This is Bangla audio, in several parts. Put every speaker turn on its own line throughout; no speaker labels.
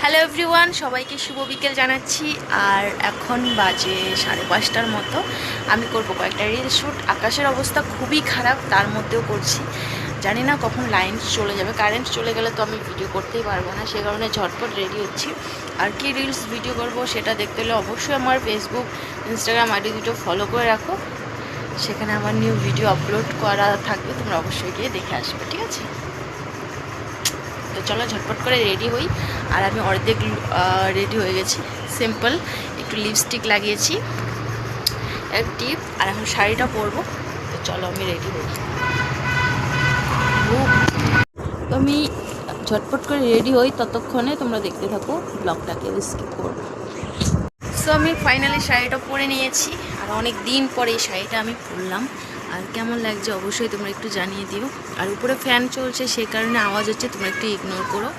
হ্যালো এভরিওয়ান, সবাইকে শুভ বিকেল জানাচ্ছি। আর এখন বাজে 5:30টার মতো। আমি করব কয়েকটা রিল শ্যুট। আকাশের অবস্থা খুবই খারাপ, তার মধ্যেও করছি। জানি না কখন লাইন চলে যাবে, কারেন্ট চলে গেলে তো আমি ভিডিও করতেই পারবো না, সে কারণে ঝটপট রেডি হচ্ছি। আর কি রিলস ভিডিও করব সেটা দেখতে হলে অবশ্যই আমার ফেসবুক ইনস্টাগ্রাম আইডি দুটো ফলো করে রাখো, সেখানে আমার নিউ ভিডিও আপলোড করা থাকবে, তোমরা অবশ্যই গিয়ে দেখে আসবে, ঠিক আছে? তো চলো ঝটপট করে রেডি হই। আর আমি অর্ধেক রেডি হয়ে গেছি, সিম্পল একটু লিপস্টিক লাগিয়েছি, এক টিপ, আর এখন শাড়িটা পরবো। তো চলো আমি রেডি হই। তো আমি ঝটপট করে রেডি হই, ততক্ষণে তোমরা দেখতে থাকো ব্লগটাকে, স্কিপ করবো। সো আমি ফাইনালি শাড়িটা পরে নিয়েছি, আর অনেক দিন পরে এই শাড়িটা আমি পরলাম। আর কেমন লাগছে অবশ্যই তোমরা একটু জানিয়ে দিও। আর উপরে ফ্যান চলছে, সেই কারণে আওয়াজ হচ্ছে, তোমরা একটু ইগনোর করো।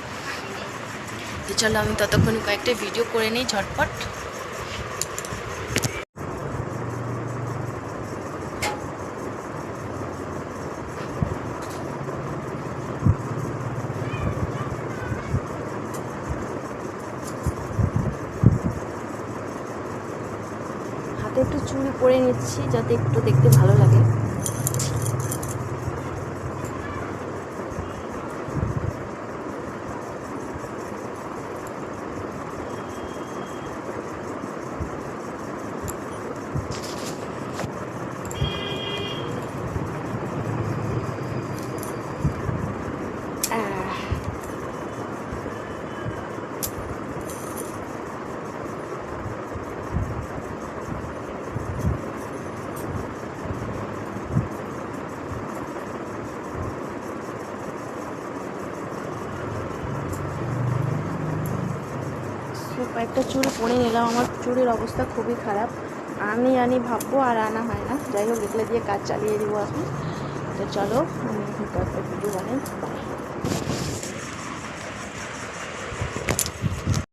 তো চলো আমি ততক্ষণ কয়েকটা ভিডিও করে নিই ঝটপট। হাতে একটু চুড়ি পরে নিচ্ছি যাতে একটু দেখতে ভালো লাগে। কয়েকটা চুড়ি পরে নিলাম। আমার চুড়ির অবস্থা খুবই খারাপ, আনি ভাববো আর আনা হয় না। যাই হোক, এগুলো দিয়ে কাজ চালিয়ে দিব এখন। তো চলো আমি কয়েকটা ভিডিও